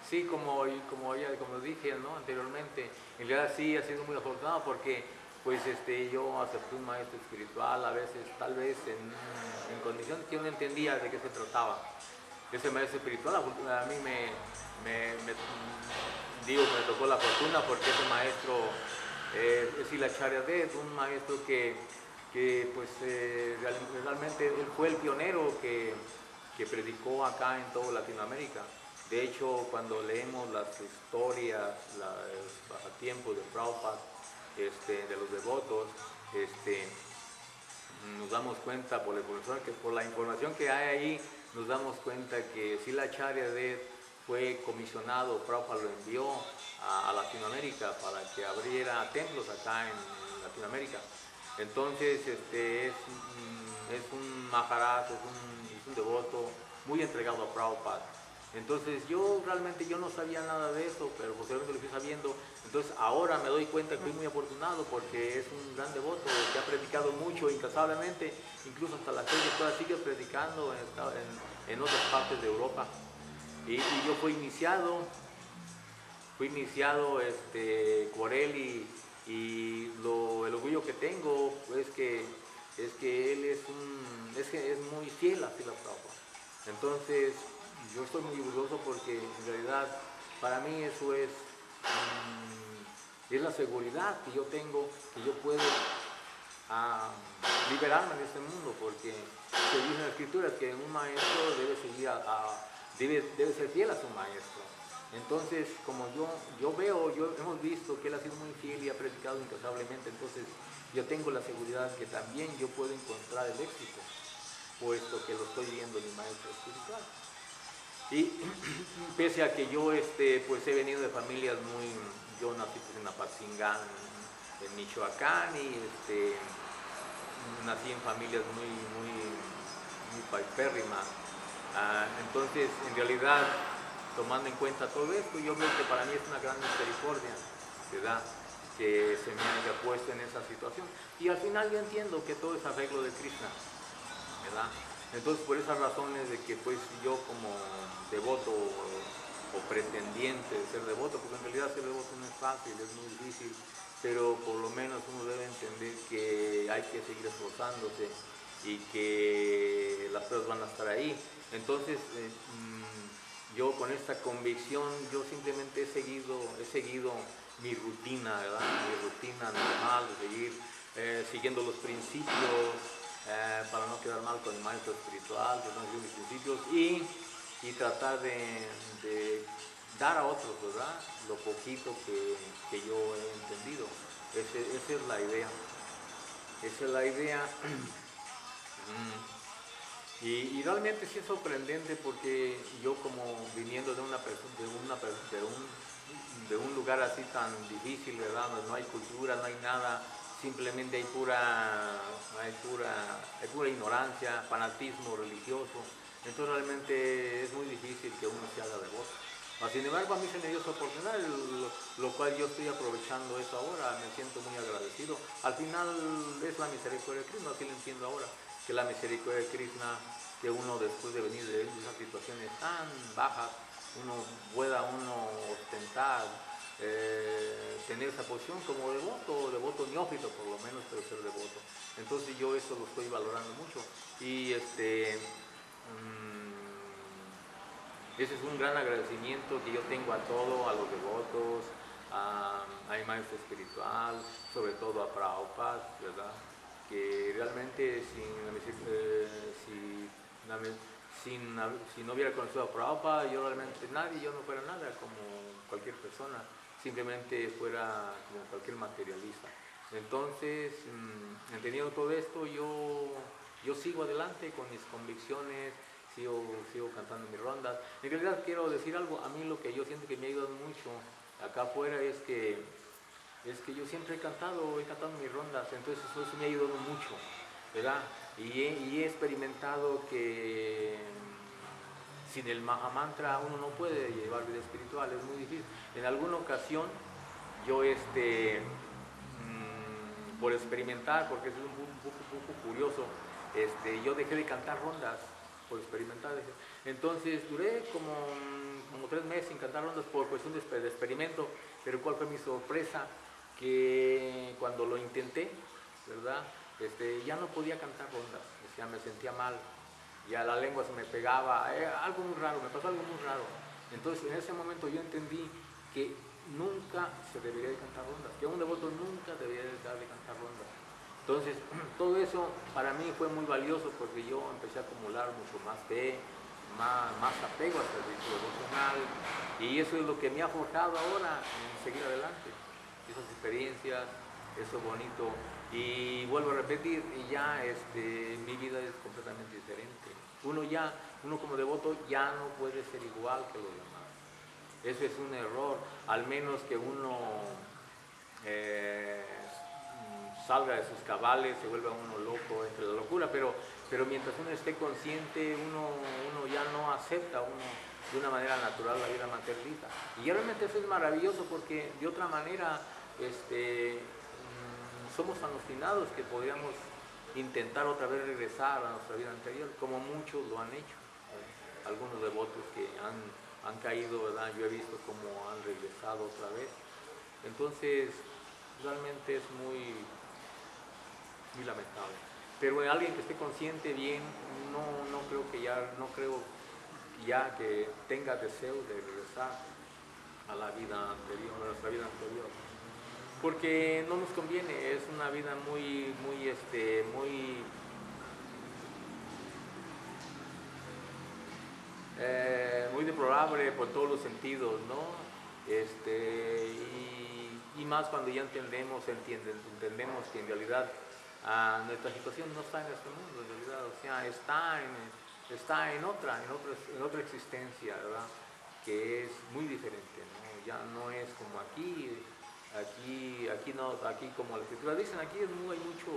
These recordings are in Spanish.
Sí, como dije, ¿no? Anteriormente, en realidad sí ha sido muy afortunado porque pues yo acepté un maestro espiritual a veces, tal vez en condiciones que yo no entendía de qué se trataba. Ese maestro espiritual a mí digo, me tocó la fortuna porque ese maestro es Hilacharya Ded, un maestro que pues realmente él fue el pionero que predicó acá en toda Latinoamérica. De hecho, cuando leemos las historias, los pasatiempos de Prabhupada, de los devotos, nos damos cuenta por la información que hay ahí, nos damos cuenta que Silacharya Dev fue comisionado, Prabhupada lo envió a Latinoamérica para que abriera templos acá en Latinoamérica. Entonces, es un Maharaj, es un devoto muy entregado a Prabhupada. Entonces yo realmente yo no sabía nada de eso, pero posteriormente lo fui sabiendo. Entonces ahora me doy cuenta que fui muy afortunado porque es un gran devoto que ha predicado mucho incansablemente, incluso hasta la fecha todavía sigue predicando en otras partes de Europa. Y yo fui iniciado por él y el orgullo que tengo es que él es muy fiel a Srila Prabhupada. Entonces, yo estoy muy orgulloso porque en realidad para mí eso es la seguridad que yo tengo, que yo puedo liberarme de este mundo, porque se dice en la escritura que un maestro debe debe ser fiel a su maestro. Entonces, como hemos visto que él ha sido muy fiel y ha predicado incansablemente, entonces yo tengo la seguridad que también yo puedo encontrar el éxito, puesto que lo estoy viendo en mi maestro espiritual. Y pese a que yo pues he venido de familias yo nací pues, en Apatzingán, en Michoacán, y nací en familias muy paupérrimas. Entonces, en realidad, tomando en cuenta todo esto, yo creo que para mí es una gran misericordia, ¿verdad?, que se me haya puesto en esa situación. Y al final yo entiendo que todo es arreglo de Krishna, ¿verdad? Entonces, por esas razones de que pues yo como devoto o pretendiente de ser devoto, porque en realidad ser devoto no es fácil, es muy difícil, pero por lo menos uno debe entender que hay que seguir esforzándose y que las pruebas van a estar ahí. Entonces, yo con esta convicción, yo simplemente he seguido mi rutina, ¿verdad? Mi rutina normal de seguir siguiendo los principios para no quedar mal con el maestro espiritual, que son mis principios, y tratar de dar a otros, ¿verdad?, lo poquito que yo he entendido. Esa es la idea. Esa es la idea. Y realmente sí es sorprendente porque yo como viniendo de un lugar así tan difícil, ¿verdad?, donde no hay cultura, no hay nada, simplemente hay pura ignorancia, fanatismo religioso. Entonces realmente es muy difícil que uno se haga devoto. Sin embargo, a mí se me dio esa oportunidad, lo cual yo estoy aprovechando eso ahora, me siento muy agradecido. Al final es la misericordia de Krishna, así lo entiendo ahora, que la misericordia de Krishna, que uno después de venir de esas situaciones tan bajas, pueda ostentar, tener esa posición como devoto neófito por lo menos, pero ser devoto. Entonces yo eso lo estoy valorando mucho y ese es un gran agradecimiento que yo tengo a todos, a los devotos, a mi maestro espiritual, sobre todo a Prabhupada, ¿verdad?, que realmente si no hubiera conocido a Prabhupada, yo no fuera nada como cualquier persona, simplemente fuera como cualquier materialista. Entonces, entendiendo todo esto, yo sigo adelante con mis convicciones, sigo cantando mis rondas. En realidad quiero decir algo, a mí lo que yo siento que me ha ayudado mucho acá afuera es que yo siempre he cantado mis rondas, entonces eso me ha ayudado mucho, ¿verdad? Y he experimentado que sin el Mahamantra uno no puede llevar vida espiritual, es muy difícil. En alguna ocasión yo por experimentar, porque es un poco curioso, yo dejé de cantar rondas por experimentar. Entonces duré como como 3 meses sin cantar rondas por cuestión de experimento, pero ¿cuál fue mi sorpresa? Que cuando lo intenté, ¿verdad? Ya no podía cantar rondas, o sea, me sentía mal, ya la lengua se me pegaba, algo muy raro, me pasó algo muy raro. Entonces en ese momento yo entendí que nunca se debería de cantar rondas, que un devoto nunca debería dejar de cantar rondas. Entonces todo eso para mí fue muy valioso porque yo empecé a acumular mucho más fe, más apego al servicio devocional, y eso es lo que me ha forjado ahora en seguir adelante, esas experiencias, eso bonito. Y vuelvo a repetir, y ya mi vida es completamente diferente. Uno como devoto ya no puede ser igual que los demás. Eso es un error, al menos que uno salga de sus cabales, se vuelva uno loco entre la locura, pero mientras uno esté consciente, uno ya no acepta de una manera natural la vida materialista. Y realmente eso es maravilloso porque de otra manera somos tan obstinados que podríamos intentar otra vez regresar a nuestra vida anterior, como muchos lo han hecho. Algunos devotos que han caído, ¿verdad? Yo he visto cómo han regresado otra vez. Entonces, realmente es muy lamentable. Pero alguien que esté consciente bien, no creo ya que tenga deseo de regresar a la vida anterior, a nuestra vida anterior. Porque no nos conviene, es una vida muy deplorable por todos los sentidos, ¿no? Y más cuando ya entendemos que en realidad nuestra situación no está en este mundo, en realidad, o sea, está en otra existencia, ¿verdad? Que es muy diferente, ¿no? Ya no es como aquí como la escritura dicen, aquí hay mucho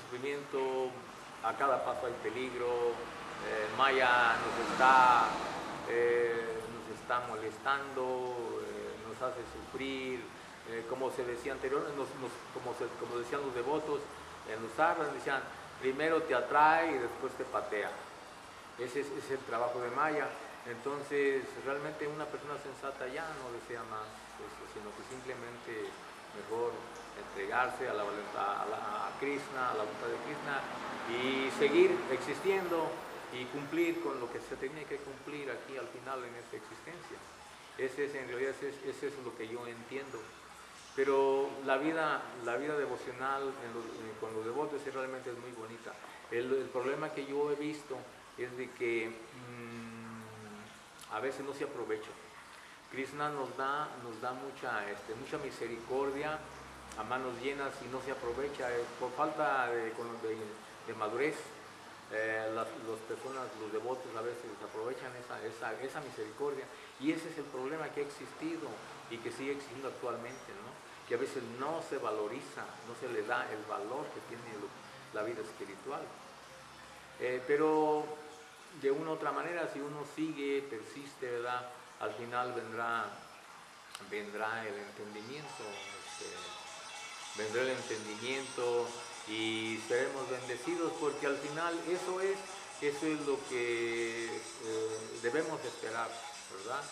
sufrimiento, a cada paso hay peligro, Maya nos está molestando, nos hace sufrir, como se decía anteriormente, como decían los devotos en los sardas, decían, primero te atrae y después te patea. Ese es el trabajo de Maya. Entonces, realmente una persona sensata ya no desea más eso, sino que simplemente mejor entregarse a Krishna, a la voluntad de Krishna, y seguir existiendo y cumplir con lo que se tenía que cumplir aquí al final en esta existencia. En realidad ese es lo que yo entiendo. Pero la vida devocional con los devotos realmente es muy bonita. El problema que yo he visto es de que a veces no se aprovecha. Krishna nos da mucha misericordia a manos llenas y no se aprovecha por falta de madurez. Las personas, los devotos a veces desaprovechan esa misericordia, y ese es el problema que ha existido y que sigue existiendo actualmente, ¿no? Que a veces no se valoriza, no se le da el valor que tiene la vida espiritual. Pero de una u otra manera, si uno sigue, persiste, ¿verdad? Al final vendrá el entendimiento, vendrá el entendimiento y seremos bendecidos, porque al final eso es lo que debemos esperar, ¿verdad?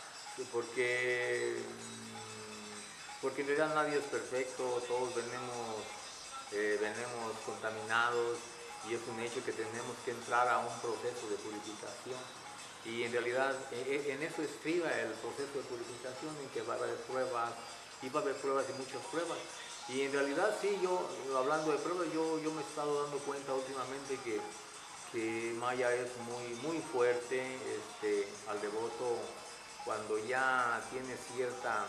Porque en realidad nadie es perfecto, todos venimos contaminados, y es un hecho que tenemos que entrar a un proceso de purificación. Y en realidad en eso estriba el proceso de purificación, en que va a haber pruebas, y va a haber pruebas y muchas pruebas. Y en realidad sí, yo hablando de pruebas, yo me he estado dando cuenta últimamente que Maya es muy fuerte al devoto cuando ya tiene cierta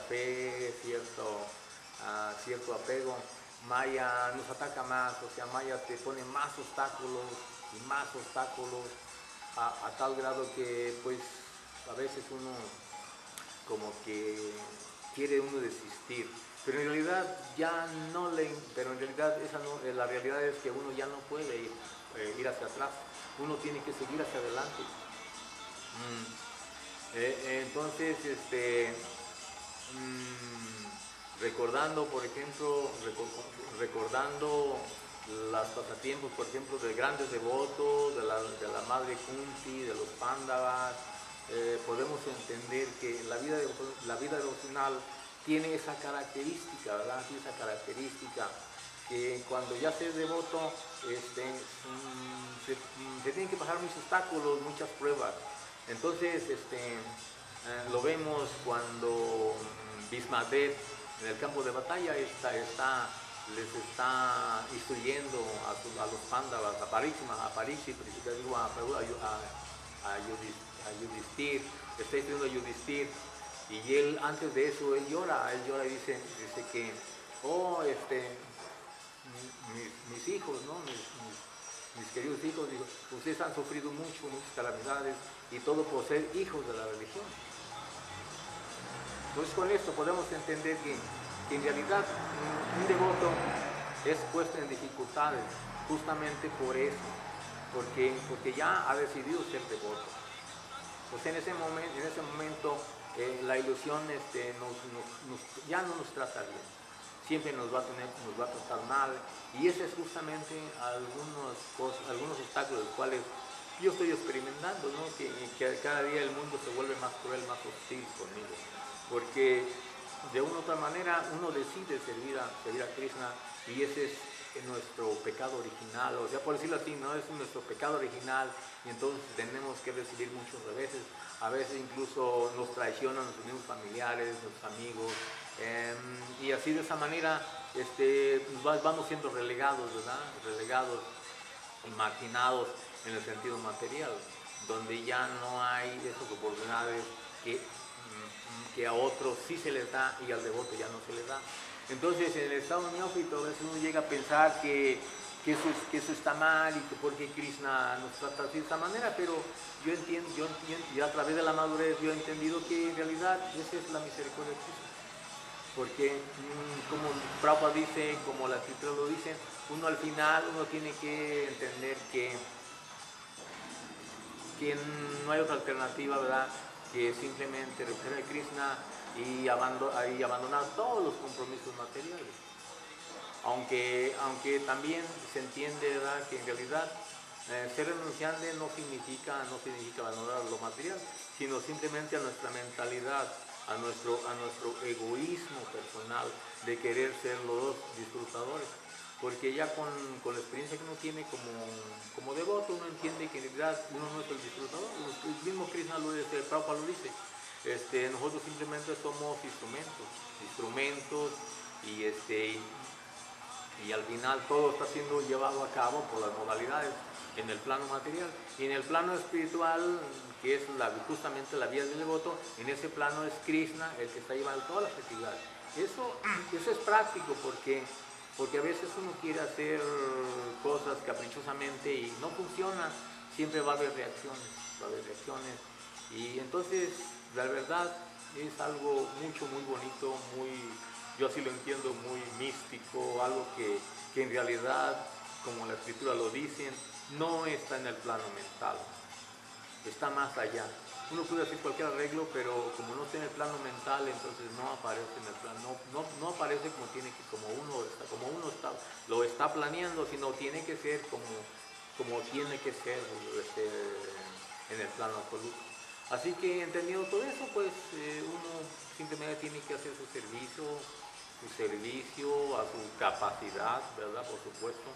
fe, cierto apego. Maya nos ataca más, o sea, Maya te pone más obstáculos y más obstáculos, a tal grado que pues a veces uno como que quiere uno desistir, pero en realidad la realidad es que uno ya no puede ir hacia atrás, uno tiene que seguir hacia adelante. Entonces, recordando, por ejemplo, los pasatiempos, por ejemplo, de grandes devotos, de la madre Kunti, de los Pándavas, podemos entender que la vida devocional tiene esa característica, ¿verdad? Tiene esa característica que cuando ya se es devoto, se tienen que pasar muchos obstáculos, muchas pruebas. Entonces, lo vemos cuando Bhismadev en el campo de batalla les está instruyendo a los Pándavas, a Parikshit, a Yudhisthira, está instruyendo a Yudhisthira, y él antes de eso él llora y dice que, oh, mis hijos, ¿no? Mis queridos hijos, digo, ustedes han sufrido muchas calamidades y todo por ser hijos de la religión. Entonces con esto podemos entender que en realidad un devoto es puesto en dificultades justamente por eso, porque ya ha decidido ser devoto. Pues en ese momento la ilusión ya no nos trata bien, siempre nos va a tratar mal, y ese es justamente algunos obstáculos los cuales yo estoy experimentando, ¿no? Que cada día el mundo se vuelve más cruel, más hostil conmigo, porque de una u otra manera uno decide servir a Krishna, y ese es nuestro pecado original, o sea, por decirlo así, no es nuestro pecado original, y entonces tenemos que recibir muchos reveses. A veces incluso nos traicionan nuestros mismos familiares, nuestros amigos, y así de esa manera vamos siendo relegados, ¿verdad? Relegados y marginados en el sentido material, donde ya no hay esas oportunidades que a otros sí se les da y al devoto ya no se les da. Entonces, en el estado neófito, a veces uno llega a pensar que eso está mal, y que porque Krishna nos trata así de esta manera, pero yo entiendo, y a través de la madurez yo he entendido que en realidad esa es la misericordia de Krishna. Porque, como Prabhupada dice, como la escritura lo dice, uno al final tiene que entender que no hay otra alternativa, ¿verdad?, que simplemente reconocer a Krishna y abandonar todos los compromisos materiales. Aunque también se entiende, ¿verdad?, que en realidad ser renunciante no significa abandonar lo material, sino simplemente a nuestra mentalidad, a nuestro egoísmo personal de querer ser los disfrutadores. Porque ya con la experiencia que uno tiene como devoto, uno entiende que en realidad uno no es el disfrutador. El mismo Krishna Prabhupada lo dice. Nosotros simplemente somos instrumentos, y al final todo está siendo llevado a cabo por las modalidades en el plano material. Y en el plano espiritual, que es justamente la vía del devoto, en ese plano es Krishna el que está llevando todas las actividades. Eso es práctico, porque a veces uno quiere hacer cosas caprichosamente y no funciona, siempre va a haber reacciones, y entonces la verdad es algo muy bonito, yo así lo entiendo, muy místico, algo que en realidad, como la escritura lo dice, no está en el plano mental, está más allá. Uno puede hacer cualquier arreglo, pero como no está en el plano mental, entonces no aparece en el plano, no aparece como uno lo está planeando, sino tiene que ser como tiene que ser en el plano absoluto. Así que, entendiendo todo eso, pues uno simplemente tiene que hacer su servicio a su capacidad, ¿verdad?, por supuesto,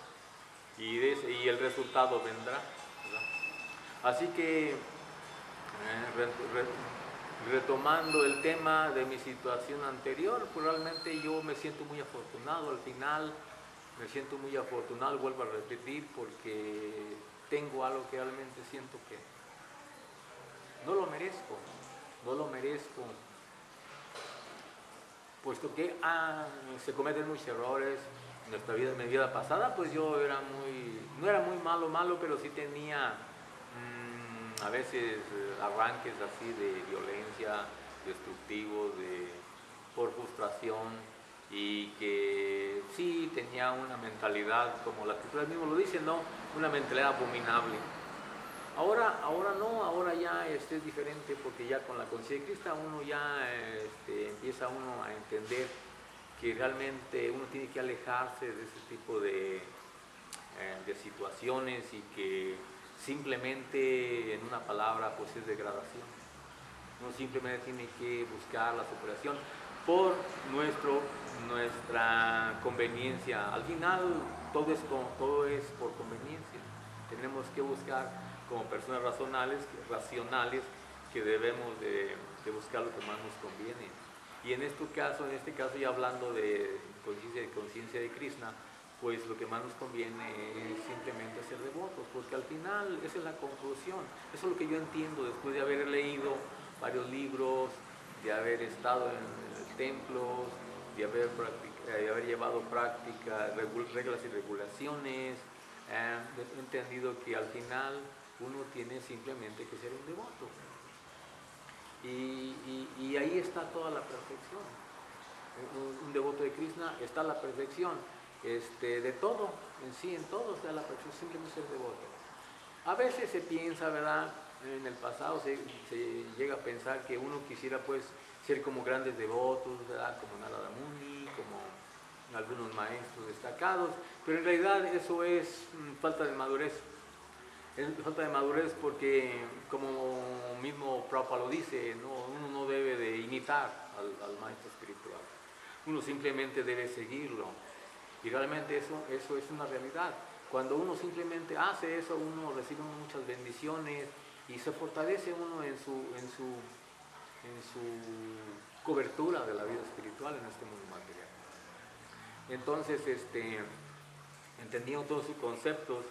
y el resultado vendrá, ¿verdad? Así que, retomando el tema de mi situación anterior, pues realmente yo me siento muy afortunado. Al final me siento muy afortunado, vuelvo a repetir, porque tengo algo que realmente siento que no lo merezco, puesto que se cometen muchos errores. En mi vida pasada, pues yo no era muy malo, pero sí tenía a veces arranques así de violencia, destructivos, por frustración, y que sí tenía una mentalidad, como la escritura mismo lo dice, ¿no?, una mentalidad abominable. Ahora no, ahora ya es diferente, porque ya con la conciencia de Cristo uno ya empieza a entender que realmente uno tiene que alejarse de ese tipo de de situaciones y que simplemente, en una palabra, pues es degradación. Uno simplemente tiene que buscar la superación por nuestra conveniencia. Al final todo es por conveniencia. Tenemos que buscar como personas racionales que debemos de buscar lo que más nos conviene. Y en este caso ya hablando de conciencia de Krishna, pues lo que más nos conviene es simplemente ser devotos, porque al final esa es la conclusión. Eso es lo que yo entiendo después de haber leído varios libros, de haber estado en templos, de haber llevado práctica, reglas y regulaciones. He entendido que al final uno tiene simplemente que ser un devoto. Y ahí está toda la perfección. Un devoto de Krishna está la perfección. De todo, en todo está la perfección, simplemente ser devoto. A veces se piensa, ¿verdad? En el pasado se llega a pensar que uno quisiera pues ser como grandes devotos, ¿verdad? Como Narada Muni, como algunos maestros destacados, pero en realidad eso es falta de madurez. Es falta de madurez porque, como mismo Prabhupada lo dice, uno no debe de imitar al maestro espiritual. Uno simplemente debe seguirlo. Y realmente eso es una realidad. Cuando uno simplemente hace eso, uno recibe muchas bendiciones y se fortalece uno en su cobertura de la vida espiritual en este mundo material. Entonces, entendiendo todos sus conceptos,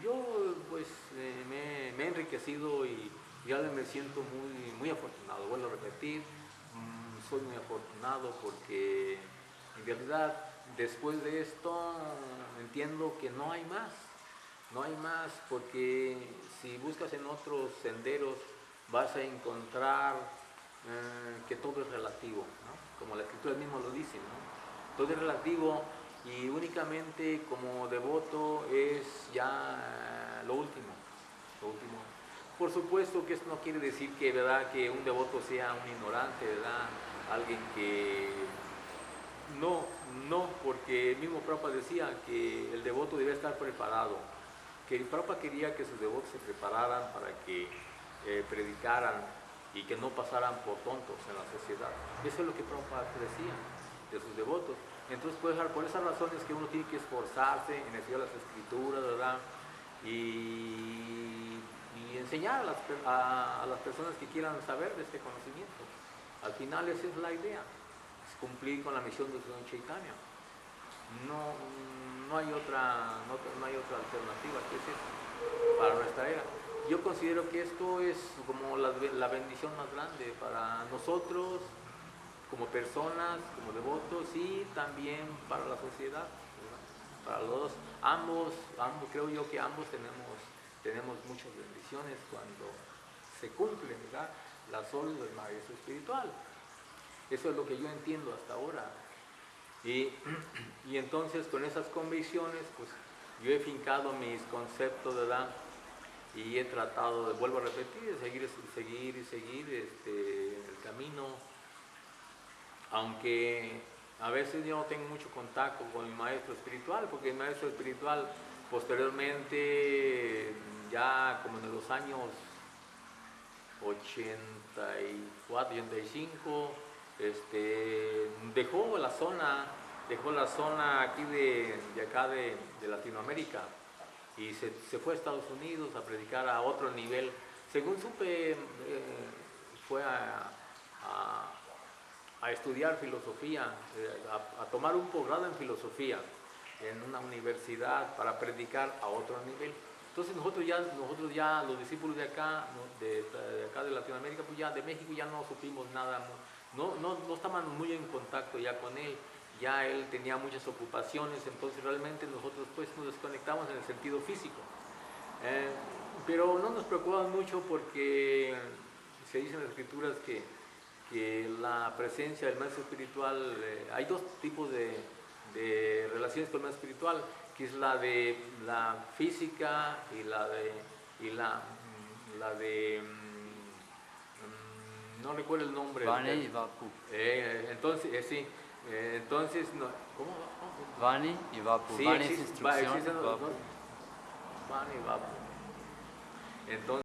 yo me he enriquecido y ya me siento muy, muy afortunado. Vuelvo a repetir, soy muy afortunado porque en realidad después de esto entiendo que no hay más. No hay más porque si buscas en otros senderos vas a encontrar que todo es relativo, ¿no? Como la escritura misma lo dice, ¿no? Todo es relativo y únicamente como devoto es ya lo último, lo último. Por supuesto que esto no quiere decir que, ¿verdad?, que un devoto sea un ignorante, ¿verdad? Alguien que... No, porque el mismo Prabhupada decía que el devoto debe estar preparado, que el Prabhupada quería que sus devotos se prepararan para que predicaran y que no pasaran por tontos en la sociedad. Eso es lo que Prabhupada decía de sus devotos. Entonces, pues, por esas razones que uno tiene que esforzarse en estudiar las escrituras, ¿verdad? Y enseñar a las personas que quieran saber de este conocimiento. Al final esa es la idea, es cumplir con la misión del Señor Chaitanya. No hay otra alternativa que es esta para nuestra era. Yo considero que esto es como la bendición más grande para nosotros, como personas, como devotos y también para la sociedad, ¿verdad? Para los dos, ambos, creo yo que ambos tenemos muchas bendiciones cuando se cumple, ¿verdad?, las órdenes del maestro espiritual. Eso es lo que yo entiendo hasta ahora. Y entonces con esas convicciones, pues yo he fincado mis conceptos, ¿verdad? Y he tratado, vuelvo a repetir, de seguir el camino, aunque a veces yo no tengo mucho contacto con mi maestro espiritual, porque el maestro espiritual posteriormente, ya como en los años 84, 85, dejó la zona aquí de Latinoamérica y se fue a Estados Unidos a predicar a otro nivel. Según supe, fue a estudiar filosofía, a tomar un posgrado en filosofía en una universidad para predicar a otro nivel. Entonces nosotros ya los discípulos de acá, de acá de Latinoamérica, pues ya de México ya no supimos nada, no estábamos muy en contacto ya con él, ya él tenía muchas ocupaciones, entonces realmente nosotros pues nos desconectamos en el sentido físico. Pero no nos preocupamos mucho porque se dice en las escrituras que la presencia del maestro espiritual, hay dos tipos de relaciones con el maestro espiritual, que es la de la física y la de no recuerdo el nombre. Vane y Vaku. Entonces, sí, Entonces, no, ¿cómo? Vani y Vapu. Sí, Vani es existen instrucción. los Vapu. dos. Vani y Vapu. Entonces,